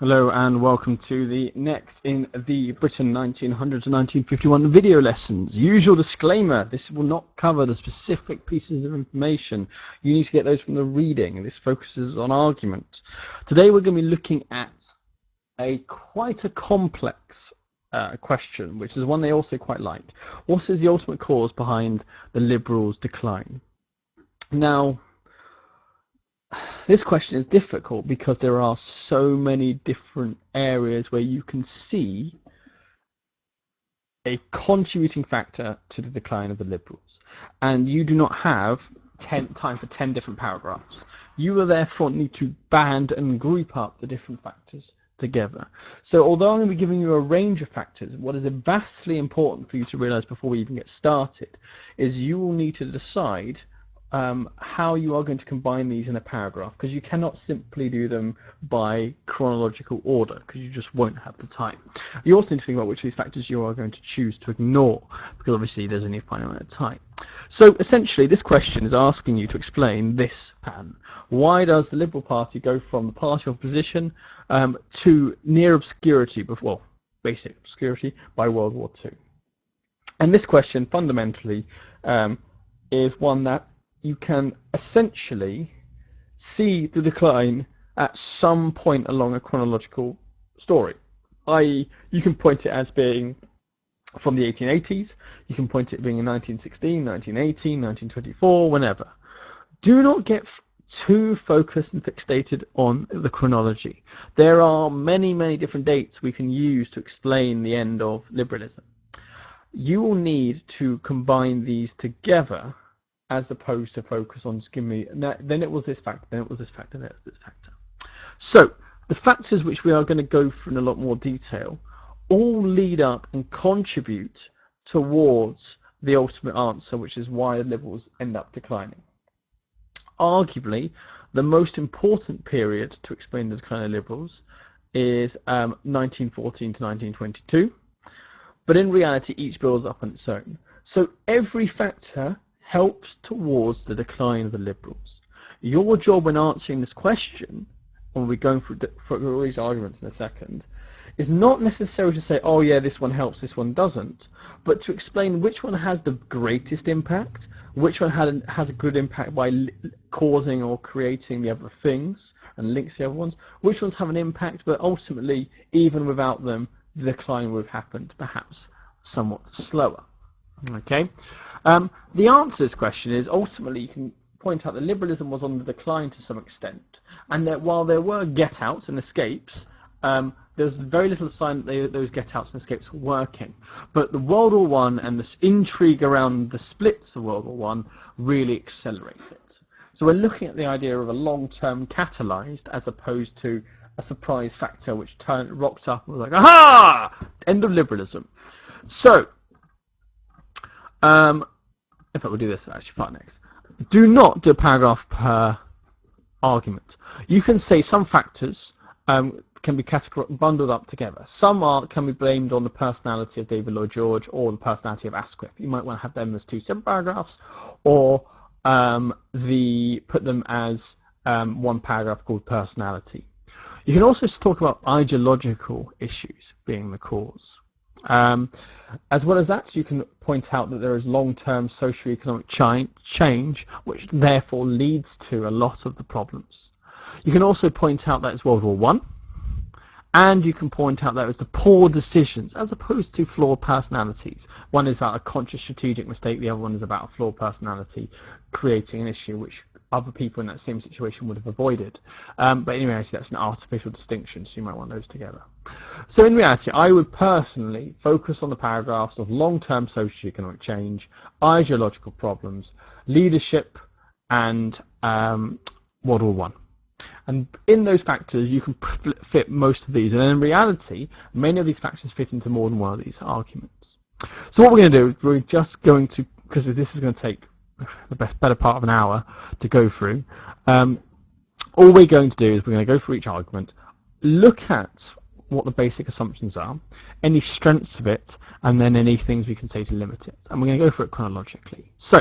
Hello and welcome to the next in the Britain 1900 to 1951 video lessons. Usual disclaimer, this will not cover the specific pieces of information. You need to get those from the reading, and this focuses on argument. Today we're going to be looking at quite a complex question, which is one they also quite like. What is the ultimate cause behind the Liberals' decline? Now, this question is difficult because there are so many different areas where you can see a contributing factor to the decline of the Liberals, and you do not have time for 10 different paragraphs. You will therefore need to band and group up the different factors together. So although I'm going to be giving you a range of factors, what is vastly important for you to realize before we even get started is you will need to decide how you are going to combine these in a paragraph, because you cannot simply do them by chronological order, because you just won't have the time. You also need to think about which of these factors you are going to choose to ignore, because obviously there's only a finite amount of time. So essentially this question is asking you to explain this pattern. Why does the Liberal Party go from the party of opposition to near obscurity, well, basic obscurity, by World War II? And this question fundamentally is one that you can essentially see the decline at some point along a chronological story. I.e., you can point it as being from the 1880s, you can point it being in 1916, 1918, 1924, whenever. Do not get too focused and fixated on the chronology. There are many, many different dates we can use to explain the end of liberalism. You will need to combine these together as opposed to focus on skimming. Then it was this factor, then it was this factor, then it was this factor. So the factors which we are going to go through in a lot more detail all lead up and contribute towards the ultimate answer, which is why the Liberals end up declining. Arguably, the most important period to explain the decline of Liberals is 1914 to 1922, but in reality each builds up on its own. So every factor helps towards the decline of the Liberals. Your job when answering this question, and we'll be going through all these arguments in a second, is not necessarily to say, oh yeah, this one helps, this one doesn't, but to explain which one has the greatest impact, which one has a good impact by causing or creating the other things and links the other ones, which ones have an impact, but ultimately, even without them, the decline would have happened, perhaps somewhat slower. Okay. The answer to this question is ultimately you can point out that liberalism was on the decline to some extent, and that while there were get-outs and escapes, there's very little sign that those get-outs and escapes were working. But the World War I and this intrigue around the splits of World War I really accelerated. So we're looking at the idea of a long-term catalyzed as opposed to a surprise factor which rocked up and was like, aha! End of liberalism. So in fact, we'll do this actually far next. Do not do a paragraph per argument. You can say some factors can be bundled up together. Some can be blamed on the personality of David Lloyd George or the personality of Asquith. You might want to have them as two separate paragraphs, or put them as one paragraph called personality. You can also talk about ideological issues being the cause. As well as that, you can point out that there is long-term socio-economic change, which therefore leads to a lot of the problems. You can also point out that it's World War I, and you can point out that it's the poor decisions as opposed to flawed personalities. One is about a conscious strategic mistake, the other one is about a flawed personality creating an issue which other people in that same situation would have avoided. But in reality that's an artificial distinction, so you might want those together. So in reality I would personally focus on the paragraphs of long-term socio-economic change, ideological problems, leadership, and World War I. And in those factors you can fit most of these, and in reality many of these factors fit into more than one of these arguments. So what we're going to do is we're just going to, because this is going to take the better part of an hour to go through, all we're going to do is we're going to go through each argument, look at what the basic assumptions are, any strengths of it, and then any things we can say to limit it. And we're going to go through it chronologically. So,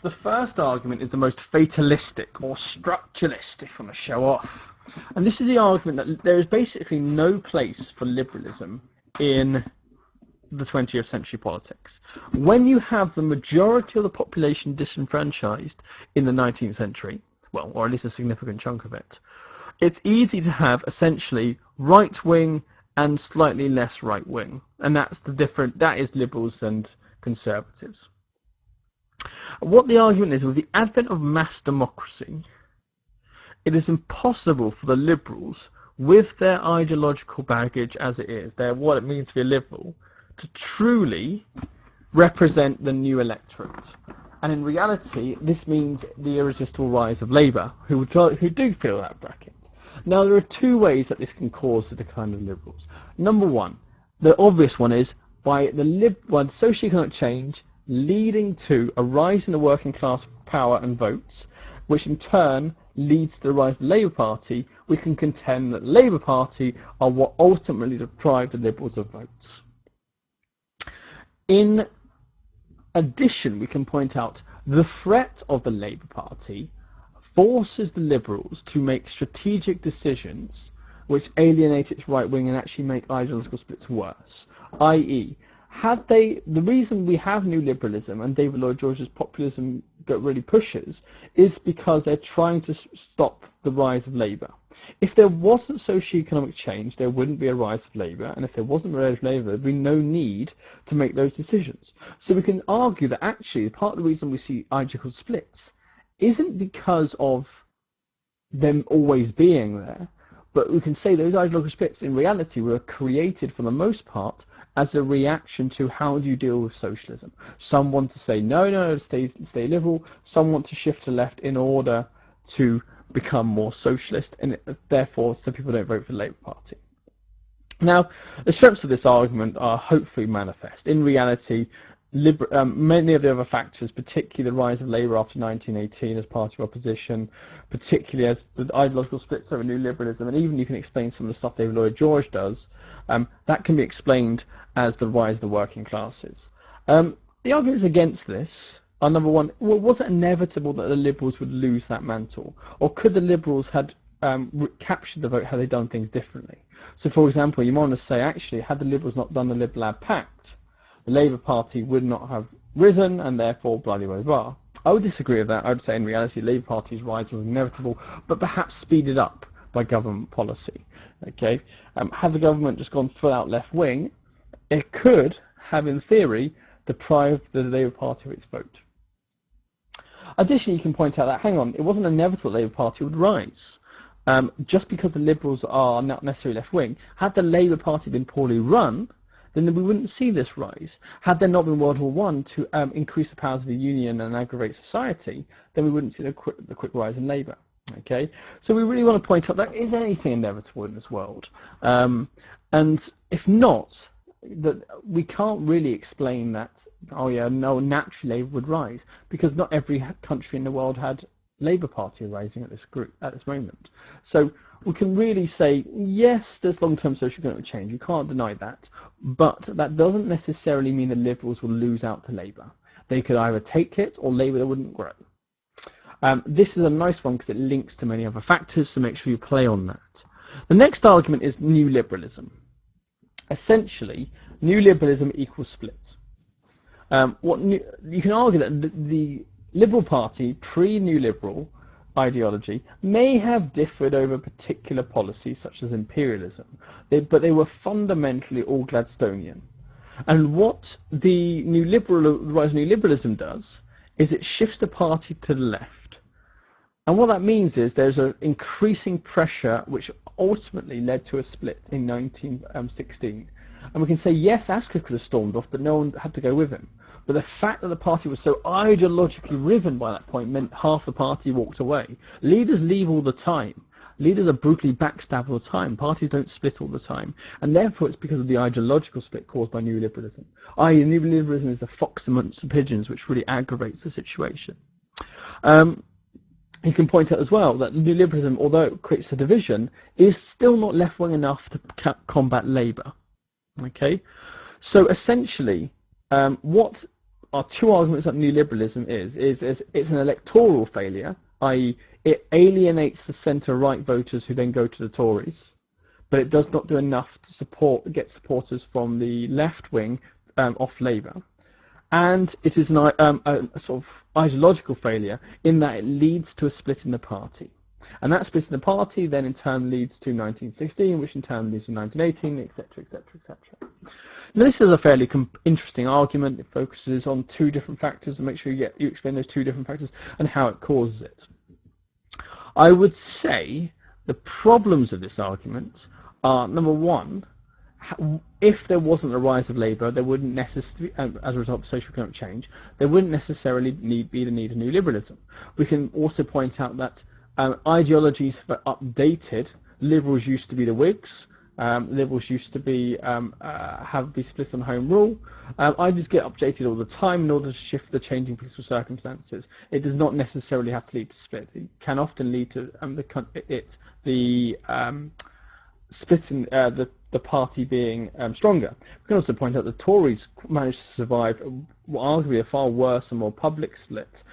The first argument is the most fatalistic or structuralist, if you want to show off. And this is the argument that there is basically no place for liberalism in the 20th century politics. When you have the majority of the population disenfranchised in the 19th century, well, or at least a significant chunk of it, it's easy to have essentially right-wing and slightly less right-wing. And that's the different, that is liberals and conservatives. What the argument is, with the advent of mass democracy, it is impossible for the liberals, with their ideological baggage as it is, their what it means to be a liberal, to truly represent the new electorate. And in reality, this means the irresistible rise of Labour, who do fill that bracket. Now, there are two ways that this can cause the decline of liberals. Number one, the obvious one is by the socio-economic change leading to a rise in the working class power and votes, which in turn leads to the rise of the Labour Party. We can contend that the Labour Party are what ultimately deprive the Liberals of votes. In addition, we can point out the threat of the Labour Party forces the Liberals to make strategic decisions which alienate its right wing and actually make ideological splits worse. I.e., the reason we have new liberalism and David Lloyd George's populism really pushes is because they're trying to stop the rise of Labour. If there wasn't socio-economic change, there wouldn't be a rise of Labour, and if there wasn't a rise of Labour, there'd be no need to make those decisions. So we can argue that actually part of the reason we see ideological splits isn't because of them always being there, but we can say those ideological splits in reality were created for the most part as a reaction to how do you deal with socialism. Some want to say no, stay liberal. Some want to shift to left in order to become more socialist, and therefore some people don't vote for the Labour Party. Now, the strengths of this argument are hopefully manifest. In reality, many of the other factors, particularly the rise of Labour after 1918 as party of opposition, particularly as the ideological splits over new liberalism, and even you can explain some of the stuff David Lloyd George does, that can be explained as the rise of the working classes. The arguments against this are, number one, well, was it inevitable that the Liberals would lose that mantle? Or could the Liberals had captured the vote had they done things differently? So, for example, you might want to say, actually, had the Liberals not done the Liberal Lab Pact, the Labour Party would not have risen, and therefore blah blah blah. I would disagree with that. I would say in reality the Labour Party's rise was inevitable, but perhaps speeded up by government policy. Okay, had the government just gone full out left wing, it could have, in theory, deprived the Labour Party of its vote. Additionally, you can point out that, hang on, it wasn't inevitable the Labour Party would rise. Just because the Liberals are not necessarily left wing, had the Labour Party been poorly run, then we wouldn't see this rise. Had there not been World War I to increase the powers of the Union and aggravate society, then we wouldn't see the quick rise in Labour. Okay, so we really want to point out that is anything inevitable in this world, and if not, that we can't really explain that. Oh yeah, no, naturally Labour would rise, because not every country in the world had Labour Party rising at this moment. So we can really say, yes, there's long-term socio-economic change, you can't deny that, but that doesn't necessarily mean the Liberals will lose out to Labour. They could either take it, or Labour wouldn't grow. This is a nice one because it links to many other factors, so make sure you play on that. The next argument is new liberalism. Essentially, new liberalism equals split. You can argue that the Liberal Party, pre-New Liberal ideology, may have differed over particular policies such as imperialism, but they were fundamentally all Gladstonian. And what the rise of new liberalism does is it shifts the party to the left. And what that means is there's an increasing pressure which ultimately led to a split in 1916. And we can say, yes, Asquith could have stormed off, but no one had to go with him. But the fact that the party was so ideologically riven by that point meant half the party walked away. Leaders leave all the time. Leaders are brutally backstabbed all the time. Parties don't split all the time. And therefore it's because of the ideological split caused by new liberalism. I.e., new liberalism is the fox amongst the pigeons, which really aggravates the situation. You can point out as well that new liberalism, although it creates a division, is still not left-wing enough to combat Labour. Okay? So essentially, what our two arguments that neoliberalism is it's an electoral failure, i.e. it alienates the centre-right voters who then go to the Tories, but it does not do enough to get supporters from the left wing off Labour. And it is a sort of ideological failure in that it leads to a split in the party. And that split in the party then in turn leads to 1916, which in turn leads to 1918, etc., etc., etc. Now this is a fairly interesting argument. It focuses on two different factors, and make sure you explain those two different factors and how it causes it. I would say the problems of this argument are, number one, if there wasn't a rise of Labour, there wouldn't necessarily, as a result of socio-economic change, there wouldn't necessarily be the need of neoliberalism. We can also point out that ideologies have updated. Liberals used to be the Whigs. Liberals used to be split on home rule. Ideas get updated all the time in order to shift the changing political circumstances. It does not necessarily have to lead to split. It can often lead to splitting the party being stronger. We can also point out the Tories managed to survive arguably a far worse and more public split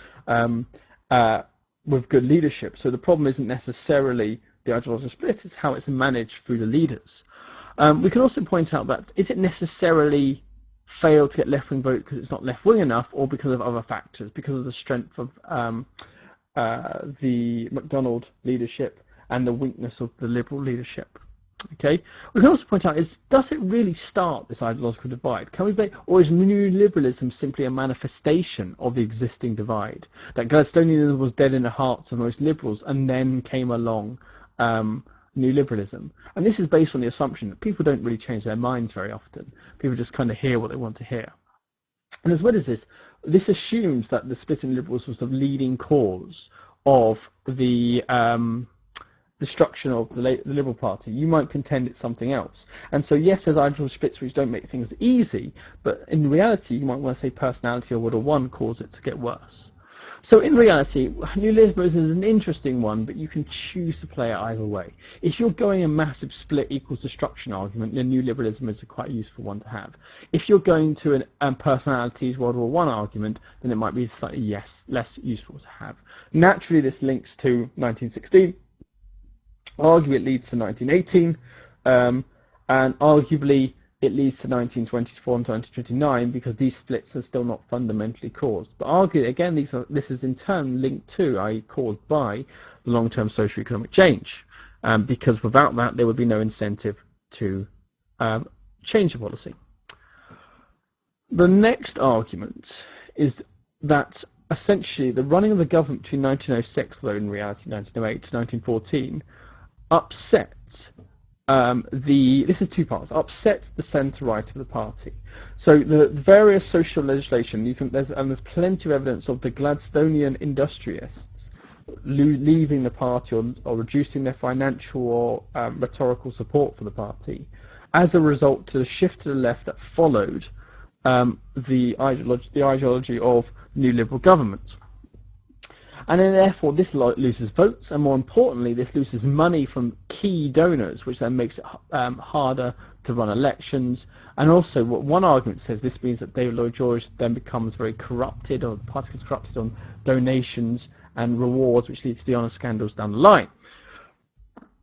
with good leadership. So the problem isn't necessarily the ideological split, it's how it's managed through the leaders. We can also point out that is it necessarily failed to get left-wing vote because it's not left-wing enough, or because of other factors, because of the strength of the MacDonald leadership and the weakness of the Liberal leadership. Okay, we can also point out does it really start this ideological divide? Can we blame, or is neoliberalism simply a manifestation of the existing divide? That Gladstonianism was dead in the hearts of most liberals, and then came along neoliberalism. And this is based on the assumption that people don't really change their minds very often. People just kind of hear what they want to hear. And as well as this assumes that the split in liberals was the leading cause of the destruction of the Liberal Party. You might contend it's something else. And so yes, there's ideological splits which don't make things easy, but in reality you might want to say personality or World War I caused it to get worse. So in reality, neoliberalism is an interesting one, but you can choose to play it either way. If you're going a massive split equals destruction argument, then neoliberalism is a quite useful one to have. If you're going to an personalities World War I argument, then it might be slightly less useful to have. Naturally, this links to 1916. Arguably it leads to 1918, and arguably it leads to 1924 and 1929 because these splits are still not fundamentally caused. But arguably, again, this is in turn linked to, i.e. caused by, the long-term socio-economic change, because without that there would be no incentive to change the policy. The next argument is that essentially the running of the government between 1906, though in reality 1908 to 1914, upsets this is two parts. Upsets the centre-right of the party. So the various social legislation, there's plenty of evidence of the Gladstonian industrialists leaving the party or reducing their financial or rhetorical support for the party as a result to the shift to the left that followed the ideology of neoliberal government. And then therefore this loses votes, and more importantly this loses money from key donors, which then makes it harder to run elections. And also what one argument says, this means that David Lloyd George then becomes very corrupted, or the party becomes corrupted on donations and rewards, which leads to the honour scandals down the line.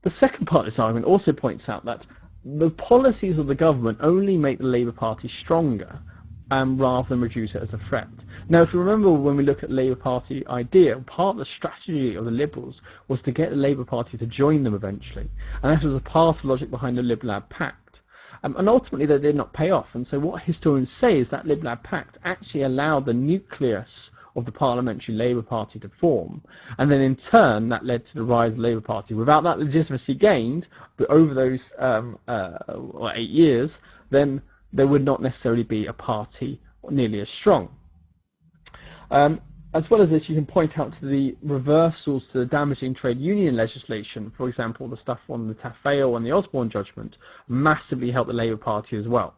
The second part of this argument also points out that the policies of the government only make the Labour Party stronger, rather than reduce it as a threat. Now, if you remember when we look at the Labour Party idea, part of the strategy of the Liberals was to get the Labour Party to join them eventually, and that was a part of the logic behind the Lib Lab Pact. And ultimately that did not pay off, and so what historians say is that Lib Lab Pact actually allowed the nucleus of the parliamentary Labour Party to form, and then in turn that led to the rise of the Labour Party. Without that legitimacy gained, but over those 8 years, then there would not necessarily be a party nearly as strong. As well as this, you can point out to the reversals to the damaging trade union legislation. For example, the stuff on the Taffeo and the Osborne judgment massively helped the Labour Party as well.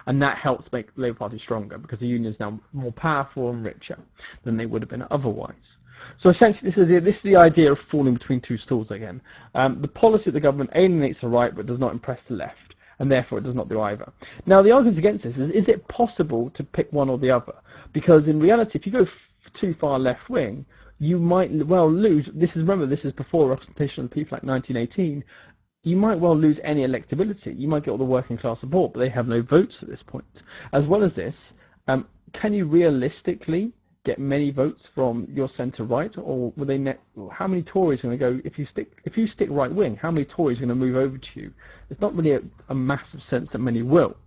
And that helps make the Labour Party stronger because the union is now more powerful and richer than they would have been otherwise. So essentially this is the idea of falling between two stools again. The policy of the government alienates the right but does not impress the left. and therefore it does not do either. Now, the arguments against this is it possible to pick one or the other? Because in reality, if you go too far left wing, you might well lose. Remember, this is before the Representation of the People Act 1918. You might well lose any electability. You might get all the working class support, but they have no votes at this point. As well as this, can you realistically get many votes from your centre right, or will they how many Tories are going to go if you stick right wing? How many Tories are going to move over to you? There's not really a massive sense that many will.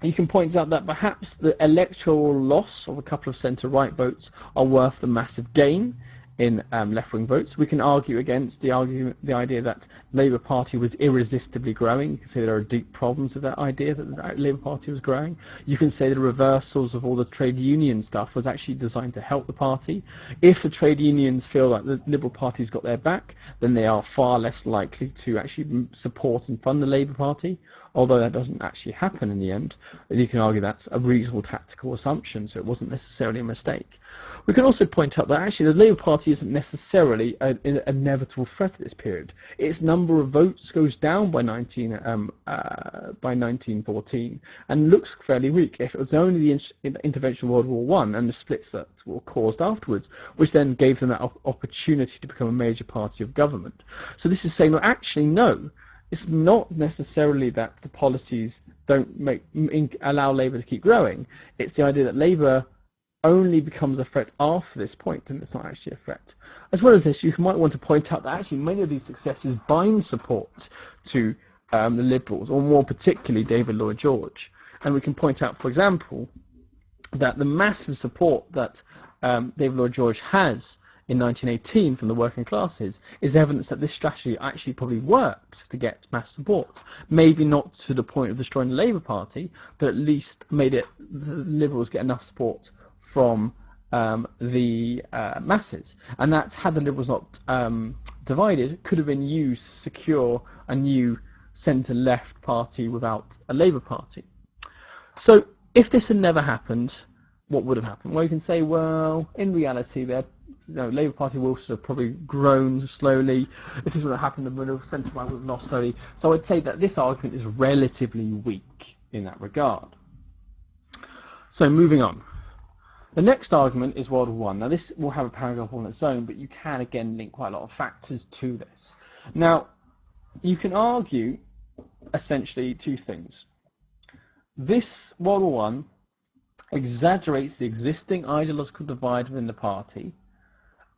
You can point out that perhaps the electoral loss of a couple of centre right votes are worth the massive gain in left-wing votes. We can argue against the idea that the Labour Party was irresistibly growing. You can say there are deep problems with that idea that the Labour Party was growing. You can say the reversals of all the trade union stuff was actually designed to help the party. If the trade unions feel like the Liberal Party's got their back, then they are far less likely to actually support and fund the Labour Party, although that doesn't actually happen in the end. You can argue that's a reasonable tactical assumption, so it wasn't necessarily a mistake. We can also point out that actually the Labour Party isn't necessarily an inevitable threat at this period. Its number of votes goes down by 1914 and looks fairly weak. If it was only the intervention of World War I and the splits that were caused afterwards, which then gave them that opportunity to become a major party of government. So this is saying, well, actually, no. It's not necessarily that the policies don't allow Labour to keep growing. It's the idea that Labour only becomes a threat after this point, and it's not actually a threat. As well as this, you might want to point out that actually many of these successes bind support to the Liberals, or more particularly David Lloyd George. And we can point out, for example, that the massive support that David Lloyd George has in 1918 from the working classes is evidence that this strategy actually probably worked to get mass support. Maybe not to the point of destroying the Labour Party, but at least made the Liberals get enough support from the masses, and that, had the Liberals not divided, could have been used to secure a new centre-left party without a Labour Party. So if this had never happened, what would have happened? Well, you can say, well, in reality, Labour Party will sort of probably grown slowly. If this would have happened, the middle centre-right would have lost slowly. So I'd say that this argument is relatively weak in that regard. So moving on. The next argument is World War I. Now this will have a paragraph on its own, but you can again link quite a lot of factors to this. Now, you can argue essentially two things. This World War I exaggerates the existing ideological divide within the party,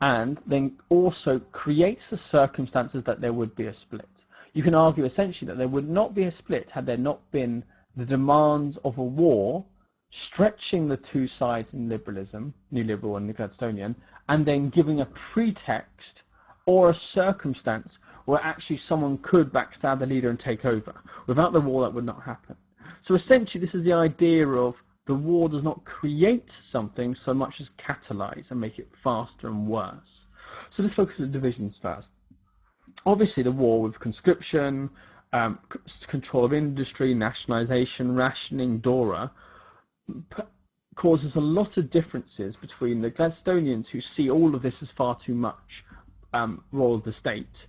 and then also creates the circumstances that there would be a split. You can argue essentially that there would not be a split had there not been the demands of a war stretching the two sides in liberalism, New Liberal and the Gladstonian, and then giving a pretext or a circumstance where actually someone could backstab the leader and take over. Without the war, that would not happen. So essentially, this is the idea of the war does not create something so much as catalyse and make it faster and worse. So let's focus on the divisions first. Obviously, the war with conscription, control of industry, nationalisation, rationing, DORA, causes a lot of differences between the Gladstonians, who see all of this as far too much role of the state,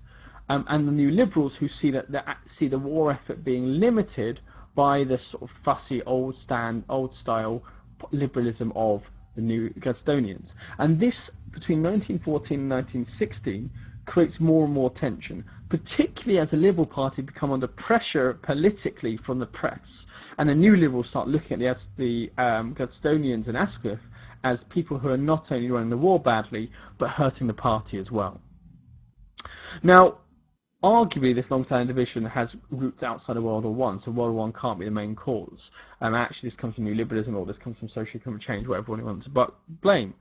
and the New Liberals, who see the war effort being limited by the sort of fussy old style liberalism of the New Gladstonians. And this, between 1914 and 1916, creates more and more tension, particularly as the Liberal Party become under pressure politically from the press, and the New Liberals start looking at the Gladstonians and Asquith as people who are not only running the war badly, but hurting the party as well. Now, arguably, this long-standing division has roots outside of World War I, so World War I can't be the main cause. Actually, this comes from New Liberalism, or this comes from socio-economic change, whatever one wants to blame.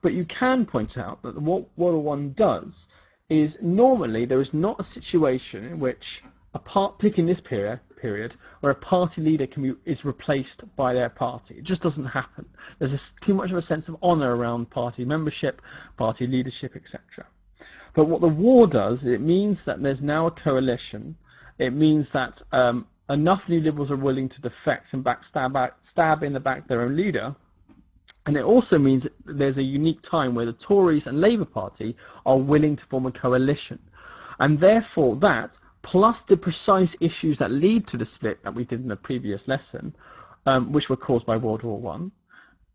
But you can point out that what World War I does is, normally there is not a situation in which particularly in this period, where a party leader is replaced by their party. It just doesn't happen. There's too much of a sense of honour around party membership, party leadership, etc. But what the war does, it means that there's now a coalition. It means that enough New Liberals are willing to defect and stab in the back their own leader. And it also means that there's a unique time where the Tories and Labour Party are willing to form a coalition. And therefore that, plus the precise issues that lead to the split that we did in the previous lesson, which were caused by World War One,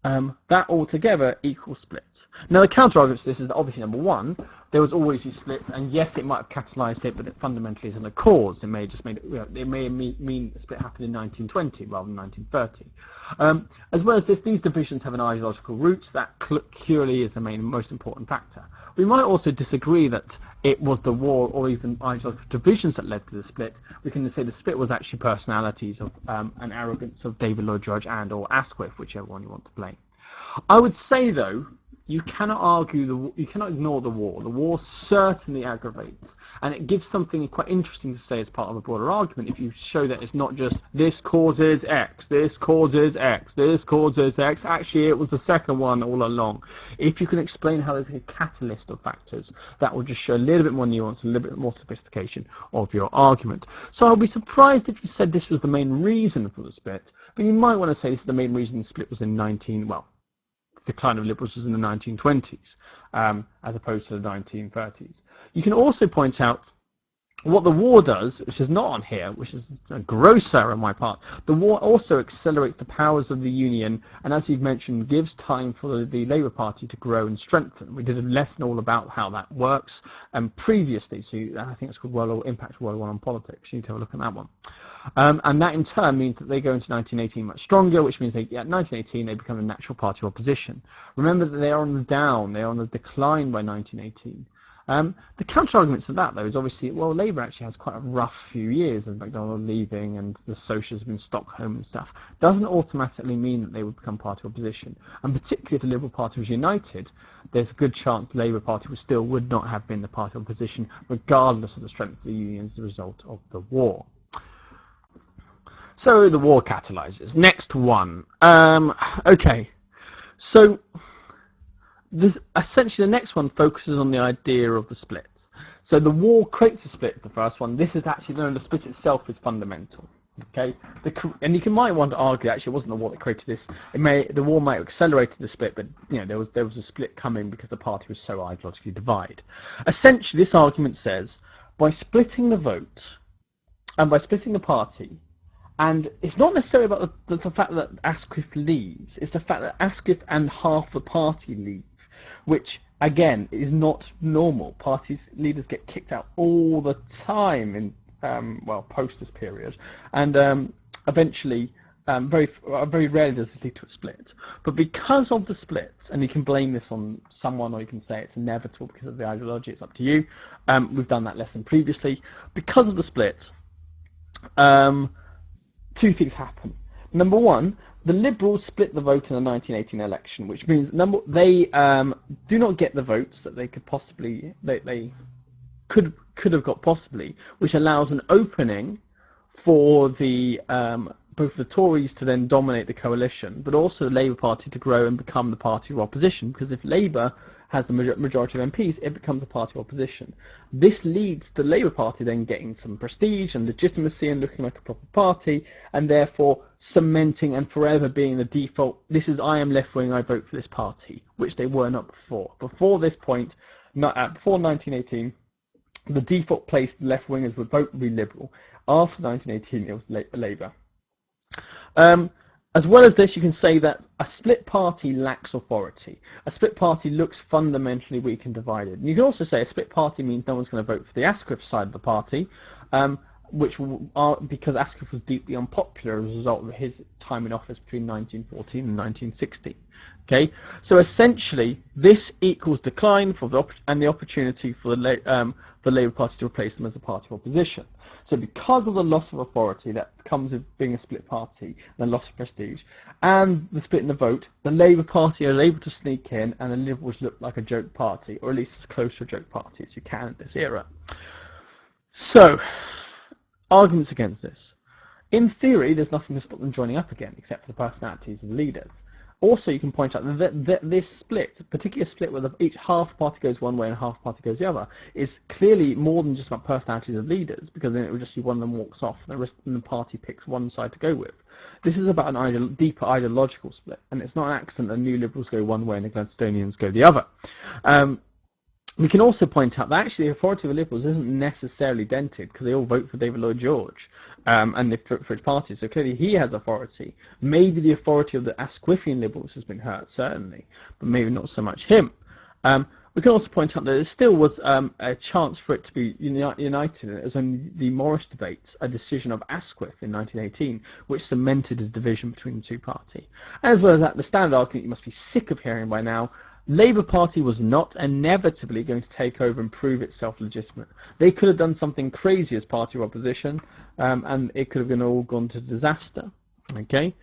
that altogether equals splits. Now the counter-argument to this is that obviously number one, there was always these splits, and yes, it might have catalysed it, but it fundamentally isn't a cause. It may just made it, it may mean a split happened in 1920 rather than 1930. As well as this, these divisions have an ideological root. That clearly is the most important factor. We might also disagree that it was the war or even ideological divisions that led to the split. We can say the split was actually personalities of and arrogance of David Lloyd George and or Asquith, whichever one you want to blame. I would say though, you cannot argue you cannot ignore the war. The war certainly aggravates, and it gives something quite interesting to say as part of a broader argument. If you show that it's not just this causes X, this causes X, this causes X. Actually, it was the second one all along. If you can explain how there's a catalyst of factors, that will just show a little bit more nuance, a little bit more sophistication of your argument. So I'll be surprised if you said this was the main reason for the split, but you might want to say this is the main reason the split was in the decline of liberals was in the 1920s, as opposed to the 1930s. You can also point out what the war does, which is not on here, which is a gross error on my part. The war also accelerates the powers of the Union, and as you've mentioned, gives time for the Labour Party to grow and strengthen. We did a lesson all about how that works previously, so I think it's called Impact of World War I on Politics. You need to have a look at that one. And that in turn means that they go into 1918 much stronger, which means at 1918 they become a natural party of opposition. Remember that they are on the down, they are on the decline by 1918. The counter-argument to that, though, is obviously, well, Labour actually has quite a rough few years of MacDonald leaving and the socialism in Stockholm and stuff. Doesn't automatically mean that they would become party opposition. And particularly if the Liberal Party was united, there's a good chance the Labour Party would not have been the party opposition, regardless of the strength of the Union as a result of the war. So the war catalyses. Next one. Okay. So essentially the next one focuses on the idea of the split. So the war creates a split, the first one. This is actually, the split itself is fundamental. Okay, and you might want to argue actually it wasn't the war that created this. The war might have accelerated the split, but there was a split coming because the party was so ideologically divided. Essentially, this argument says by splitting the vote and by splitting the party, and it's not necessarily about the fact that Asquith leaves. It's the fact that Asquith and half the party leave, which again is not normal. Leaders get kicked out all the time in post this period, and eventually very rarely does this lead to a split. But because of the split, and you can blame this on someone or you can say it's inevitable because of the ideology, it's up to you. We've done that lesson previously. Because of the split, two things happen. Number one, the Liberals split the vote in the 1918 election, which means they do not get the votes that they could possibly they could have got possibly, which allows an opening for the both the Tories to then dominate the coalition, but also the Labour Party to grow and become the party of opposition. Because if Labour has the majority of MPs, it becomes a party of opposition. This leads to the Labour Party then getting some prestige and legitimacy and looking like a proper party, and therefore cementing and forever being the default. This is I am left wing, I vote for this party, which they were not before. Before this point, before 1918, the default place left wingers would vote would be Liberal. After 1918, it was Labour. As well as this, you can say that a split party lacks authority. A split party looks fundamentally weak and divided. And you can also say a split party means no one's going to vote for the Asquith side of the party, because Asquith was deeply unpopular as a result of his time in office between 1914 and 1916. Okay, so essentially this equals decline for the opportunity for the Labour Party to replace them as a party of opposition. So because of the loss of authority that comes with being a split party, the loss of prestige, and the split in the vote, the Labour Party are able to sneak in, and the Liberals look like a joke party, or at least as close to a joke party as you can in this era. So, arguments against this. In theory, there's nothing to stop them joining up again, except for the personalities of the leaders. Also, you can point out that this split, particularly a split where each half party goes one way and half party goes the other, is clearly more than just about personalities of leaders, because then it would just be one of them walks off and the party picks one side to go with. This is about an deeper ideological split, and it's not an accident that New Liberals go one way and the Gladstonians go the other. We can also point out that actually the authority of the Liberals isn't necessarily dented because they all vote for David Lloyd George and they vote for his party, so clearly he has authority. Maybe the authority of the Asquithian Liberals has been hurt, certainly, but maybe not so much him. We can also point out that there still was a chance for it to be united. It was only the Morris debates, a decision of Asquith in 1918, which cemented his division between the two parties. As well as that, the standard argument you must be sick of hearing by now: Labour Party was not inevitably going to take over and prove itself legitimate. They could have done something crazy as party of opposition, and it could have all gone to disaster. Okay.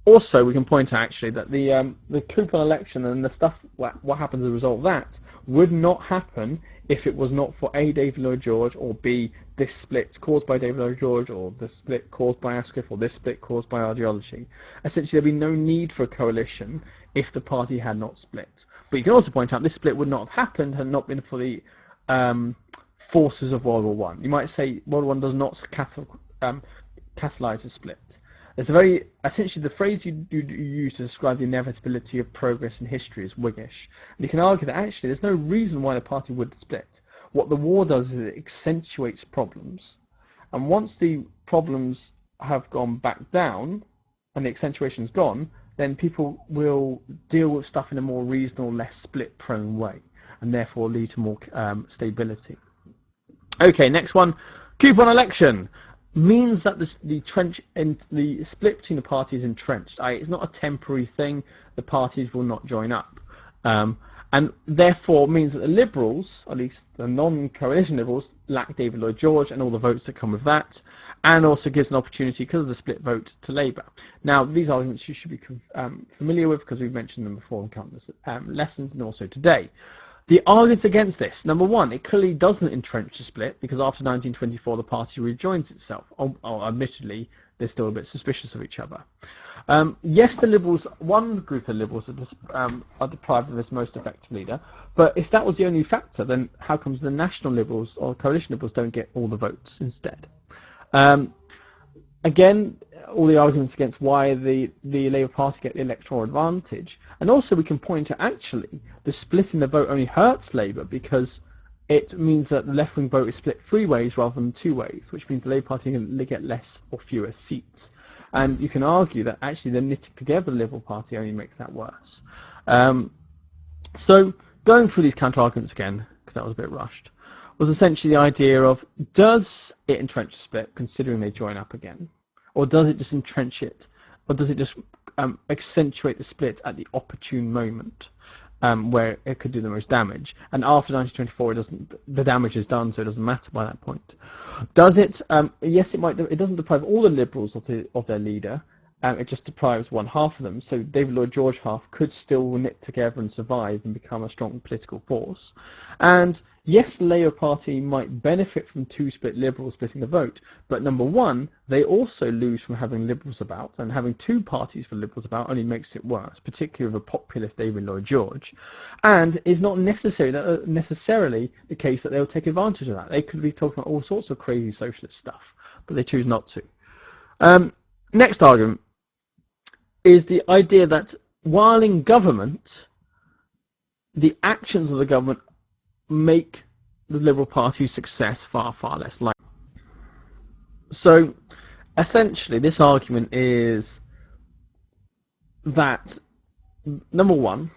Also, we can point out actually that the coupon election and the stuff, what happens as a result of that, would not happen if it was not for A, David Lloyd George, or B, this split caused by David Lloyd George, or this split caused by Asquith, or this split caused by Ideology. Essentially, there'd be no need for a coalition if the party had not split. But you can also point out this split would not have happened had not been for the forces of World War I. You might say World War I does not catalyse a split. It's essentially the phrase you use to describe the inevitability of progress in history is Whiggish. And you can argue that actually there's no reason why the party would split. What the war does is it accentuates problems. And once the problems have gone back down and the accentuation's gone, then people will deal with stuff in a more reasonable, less split-prone way, and therefore lead to more stability. Okay, next one. Coupon election means that the split between the parties is entrenched. It's not a temporary thing. The parties will not join up, and therefore means that the Liberals, at least the non-coalition Liberals, lack David Lloyd George and all the votes that come with that, and also gives an opportunity, because of the split vote, to Labour. Now, these arguments you should be familiar with because we've mentioned them before in countless lessons and also today. The arguments against this: number one, it clearly doesn't entrench the split because after 1924 the party rejoins itself. Admittedly, they're still a bit suspicious of each other. Yes, the Liberals, one group of Liberals are deprived of its most effective leader, but if that was the only factor, then how comes the National Liberals or Coalition Liberals don't get all the votes instead? Again, all the arguments against why the Labour Party get the electoral advantage, and also we can point to actually the split in the vote only hurts Labour because it means that the left-wing vote is split 3 ways rather than 2 ways, which means the Labour Party can get less or fewer seats. And you can argue that actually the knitting together the Liberal Party only makes that worse. So going through these counter-arguments again, because that was a bit rushed, was essentially the idea of, does it entrench the split considering they join up again? Or does it just entrench it? Or does it just accentuate the split at the opportune moment where it could do the most damage? And after 1924, the damage is done, so it doesn't matter by that point. Does it? Yes, it might. It doesn't deprive all the Liberals of their leader. It just deprives one half of them. So David Lloyd George half could still knit together and survive and become a strong political force. And yes, the Labour Party might benefit from 2 split Liberals splitting the vote, but number one, they also lose from having Liberals about, and having 2 parties for Liberals about only makes it worse, particularly with a populist David Lloyd George. And it's not necessarily the case that they'll take advantage of that. They could be talking about all sorts of crazy socialist stuff, but they choose not to. Next argument is the idea that while in government, the actions of the government make the Liberal Party's success far, far less likely. So, essentially, this argument is that, number one,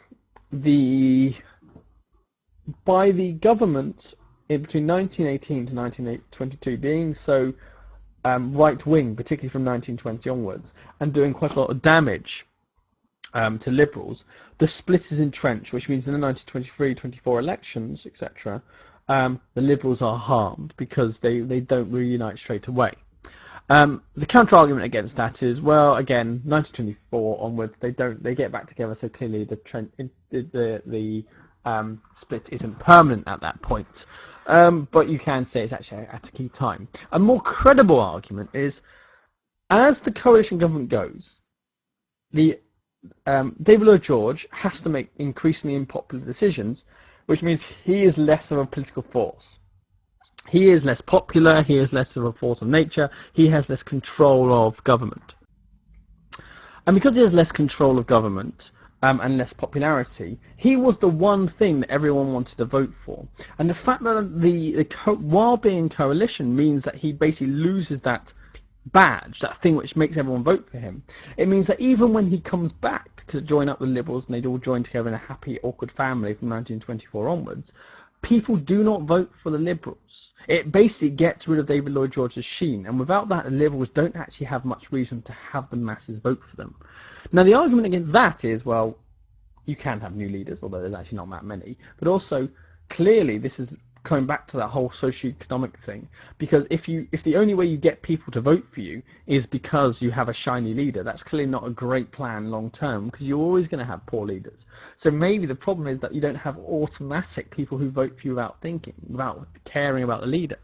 by the government between 1918 to 1922 being so right-wing, particularly from 1920 onwards, and doing quite a lot of damage to Liberals, the split is entrenched, which means in the 1923-24 elections, etc., the Liberals are harmed because they don't reunite straight away. The counter-argument against that is, well, again, 1924 onwards, they get back together, so clearly the split isn't permanent at that point. But you can say it's actually at a key time. A more credible argument is, as the coalition government goes, David Lloyd George has to make increasingly unpopular decisions, which means he is less of a political force. He is less popular, he is less of a force of nature, he has less control of government. And because he has less control of government, and less popularity, he was the one thing that everyone wanted to vote for. And the fact that while being in coalition means that he basically loses that badge, that thing which makes everyone vote for him. It means that even when he comes back to join up with Liberals and they'd all join together in a happy, awkward family from 1924 onwards, people do not vote for the Liberals. It basically gets rid of David Lloyd George's sheen, and without that the Liberals don't actually have much reason to have the masses vote for them. Now the argument against that is, well, you can have new leaders, although there's actually not that many, but also clearly this is coming back to that whole socio-economic thing, because if the only way you get people to vote for you is because you have a shiny leader, that's clearly not a great plan long term, because you're always going to have poor leaders. So maybe the problem is that you don't have automatic people who vote for you without thinking, without caring about the leader,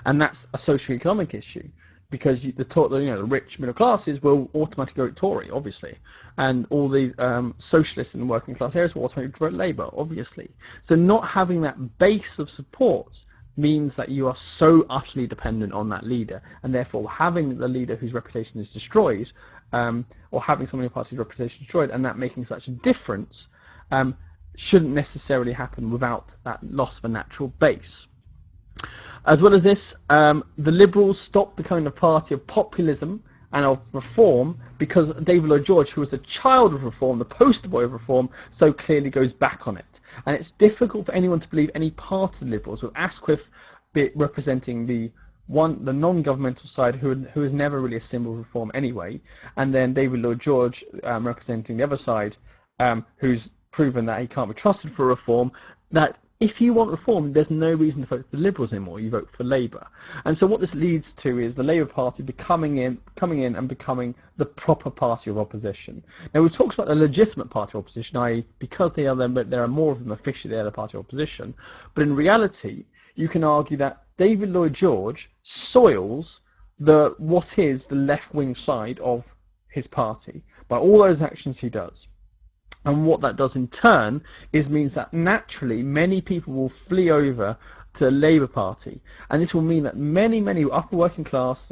and that's a socio-economic issue. Because the rich middle classes will automatically vote Tory, obviously, and all the socialists in the working class areas will automatically vote Labour, obviously. So not having that base of support means that you are so utterly dependent on that leader, and therefore having the leader whose reputation is destroyed, or having someone in your party's reputation destroyed, and that making such a difference, shouldn't necessarily happen without that loss of a natural base. As well as this, the Liberals stopped becoming a party of populism and of reform because David Lloyd George, who was a child of reform, the poster boy of reform, so clearly goes back on it. And it's difficult for anyone to believe any part of the Liberals, with Asquith representing the non-governmental side, who is never really a symbol of reform anyway, and then David Lloyd George representing the other side, who's proven that he can't be trusted for reform, that if you want reform, there's no reason to vote for the Liberals anymore. You vote for Labour. And so what this leads to is the Labour Party coming in and becoming the proper party of opposition. Now we've talked about the legitimate party of opposition, i.e. because there are more of them officially, they're the party of opposition. But in reality, you can argue that David Lloyd George soils what is the left-wing side of his party by all those actions he does. And what that does in turn means that naturally many people will flee over to the Labour Party, and this will mean that many upper working class,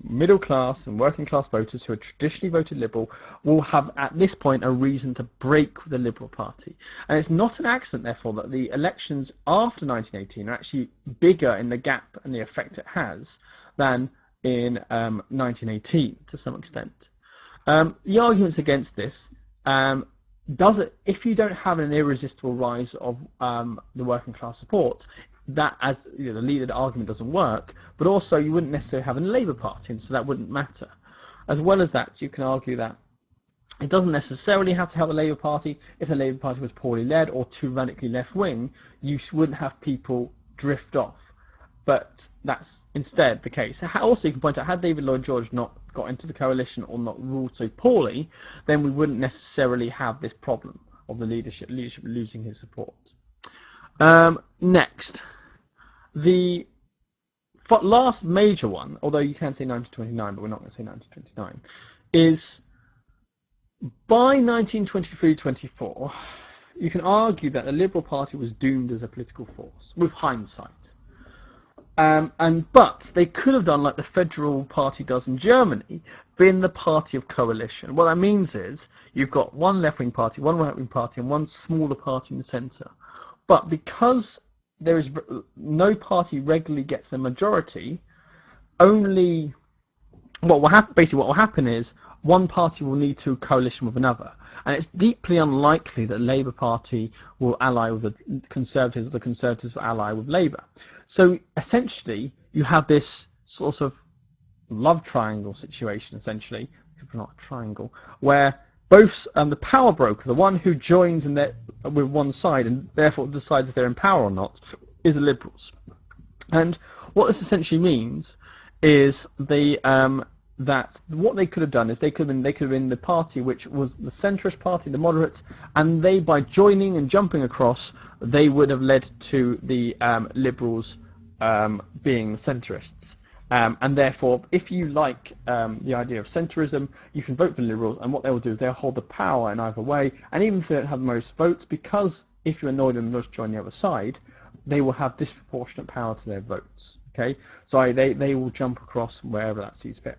middle class and working class voters who have traditionally voted Liberal will have at this point a reason to break with the Liberal Party. And it's not an accident therefore that the elections after 1918 are actually bigger in the gap and the effect it has than in 1918 to some extent. The arguments against this, if you don't have an irresistible rise of the working class support, that as the leader argument doesn't work, but also you wouldn't necessarily have a Labour Party, and so that wouldn't matter. As well as that, you can argue that it doesn't necessarily have to help the Labour Party. If the Labour Party was poorly led or too radically left-wing, you wouldn't have people drift off. But that's instead the case. Also, you can point out, had David Lloyd George not got into the coalition or not ruled so poorly, then we wouldn't necessarily have this problem of the leadership losing his support. Next, the last major one, although you can say 1929, but we're not going to say 1929, is by 1923-24, you can argue that the Liberal Party was doomed as a political force, with hindsight. But they could have done like the Federal Party does in Germany, been the party of coalition. What that means is you've got one left-wing party, one right-wing party, and one smaller party in the centre. But because there is no party regularly gets a majority, basically what will happen is one party will need to coalition with another, and it's deeply unlikely that the Labour Party will ally with the Conservatives, or the Conservatives will ally with Labour. So essentially, you have this sort of love triangle situation, essentially, not a triangle, where both the power broker, the one who joins with one side and therefore decides if they're in power or not, is the Liberals. And what this essentially means is that what they could have done is they could have been the party which was the centrist party, the moderates, and they, by joining and jumping across, they would have led to the Liberals being the centrists. And therefore, if you like the idea of centrism, you can vote for the Liberals, and what they will do is they'll hold the power in either way, and even if they don't have the most votes, because if you're annoyed and just join the other side, they will have disproportionate power to their votes. Okay, so they will jump across wherever that sees fit.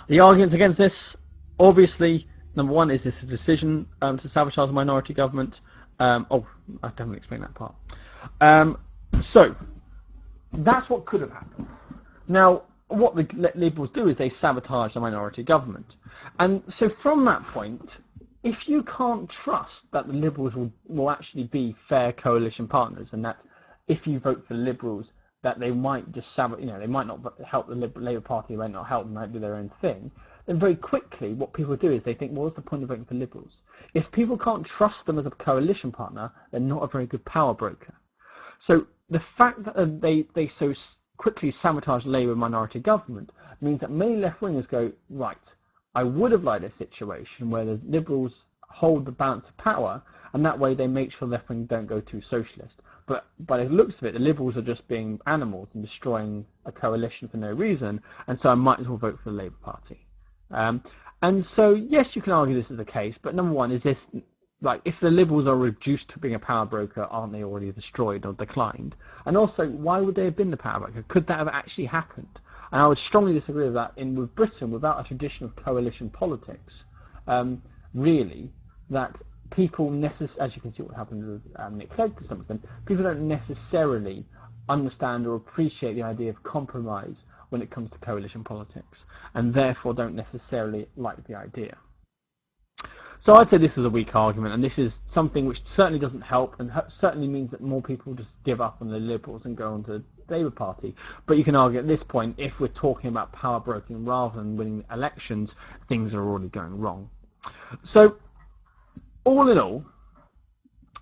The arguments against this, obviously, Number one, is this a decision to sabotage the minority government? Oh, I haven't explained that part. So, that's what could have happened. Now, what the Liberals do is they sabotage the minority government. And so from that point, if you can't trust that the Liberals will actually be fair coalition partners, and that if you vote for the Liberals, that they might just they might not help the Labour Party, they might not help them, they might do their own thing, then very quickly what people do is they think, well, what's the point of voting for Liberals? If people can't trust them as a coalition partner, they're not a very good power broker. So the fact that they so quickly sabotage Labour minority government means that many left-wingers go, right, I would have liked a situation where the Liberals hold the balance of power, and that way they make sure left-wing don't go too socialist. But by the looks of it, the Liberals are just being animals and destroying a coalition for no reason, and so I might as well vote for the Labour Party. And so, yes, you can argue this is the case, but number one, is this, like, if the Liberals are reduced to being a power broker, aren't they already destroyed or declined? And also, why would they have been the power broker? Could that have actually happened? And I would strongly disagree with that. With Britain, without a tradition of coalition politics, really, that people as you can see what happened with Nick Clegg to some extent, people don't necessarily understand or appreciate the idea of compromise when it comes to coalition politics, and therefore don't necessarily like the idea. So I'd say this is a weak argument, and this is something which certainly doesn't help, and certainly means that more people just give up on the Liberals and go on to the Labour Party. But you can argue at this point, if we're talking about power broking rather than winning elections, things are already going wrong. So all in all,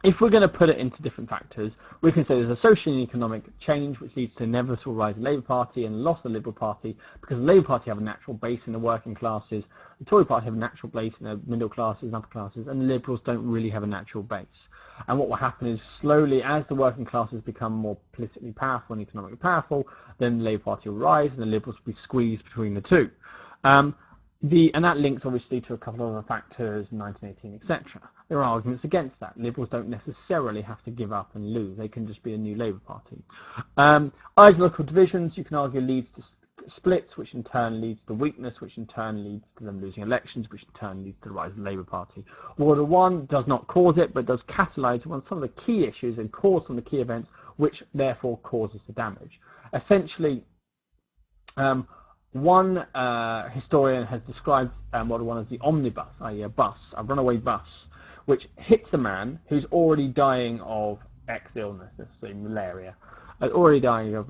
if we're going to put it into different factors, we can say there's a social and economic change which leads to inevitable rise of the Labour Party and loss of the Liberal Party, because the Labour Party have a natural base in the working classes, the Tory Party have a natural base in the middle classes and upper classes, and the Liberals don't really have a natural base. And what will happen is slowly, as the working classes become more politically powerful and economically powerful, then the Labour Party will rise and the Liberals will be squeezed between the two. And that links obviously to a couple of other factors, 1918, etc. There are arguments against that. Liberals don't necessarily have to give up and lose. They can just be a new Labour Party. Ideological divisions, you can argue, leads to splits, which in turn leads to weakness, which in turn leads to them losing elections, which in turn leads to the rise of the Labour Party. World War I does not cause it, but does catalyse on some of the key issues and cause some of the key events, which therefore causes the damage. Essentially, one historian has described World War I as the omnibus, i.e. a runaway bus, which hits a man who's already dying of X illness, let's say malaria, already dying of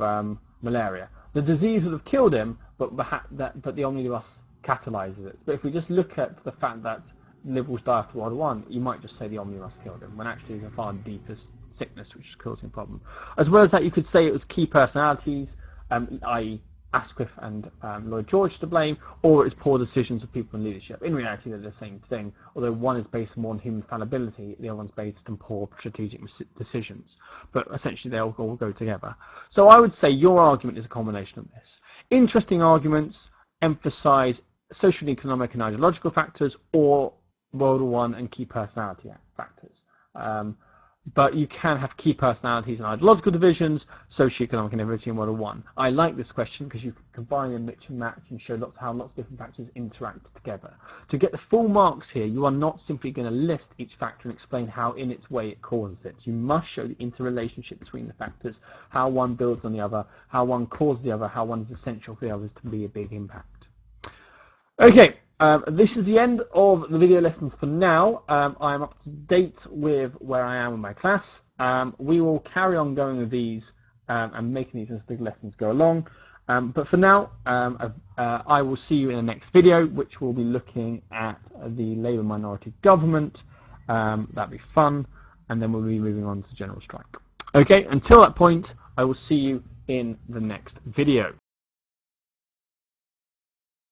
malaria. The disease would have killed him, but the omnibus catalyses it. But if we just look at the fact that Liberals die after World War I, you might just say the omnibus killed him, when actually it's a far deeper sickness which is causing a problem. As well as that, you could say it was key personalities, i.e. Asquith and Lloyd George to blame, or it's poor decisions of people in leadership. In reality, they're the same thing, although one is based more on human fallibility, the other one's based on poor strategic decisions. But essentially, they all go together. So I would say your argument is a combination of this. Interesting arguments emphasise social, economic and ideological factors, or World War I and key personality factors. But you can have key personalities and ideological divisions, socio-economic and ability in World War I. I like this question because you can combine and mix and match and show how lots of different factors interact together. To get the full marks here, you are not simply going to list each factor and explain how in its way it causes it. You must show the interrelationship between the factors, how one builds on the other, how one causes the other, how one is essential for the others to be a big impact. Okay. This is the end of the video lessons for now. I am up to date with where I am in my class. We will carry on going with these and making these as the lessons go along. But for now, I will see you in the next video, which will be looking at the Labour minority government. That'll be fun. And then we'll be moving on to general strike. Okay, until that point, I will see you in the next video.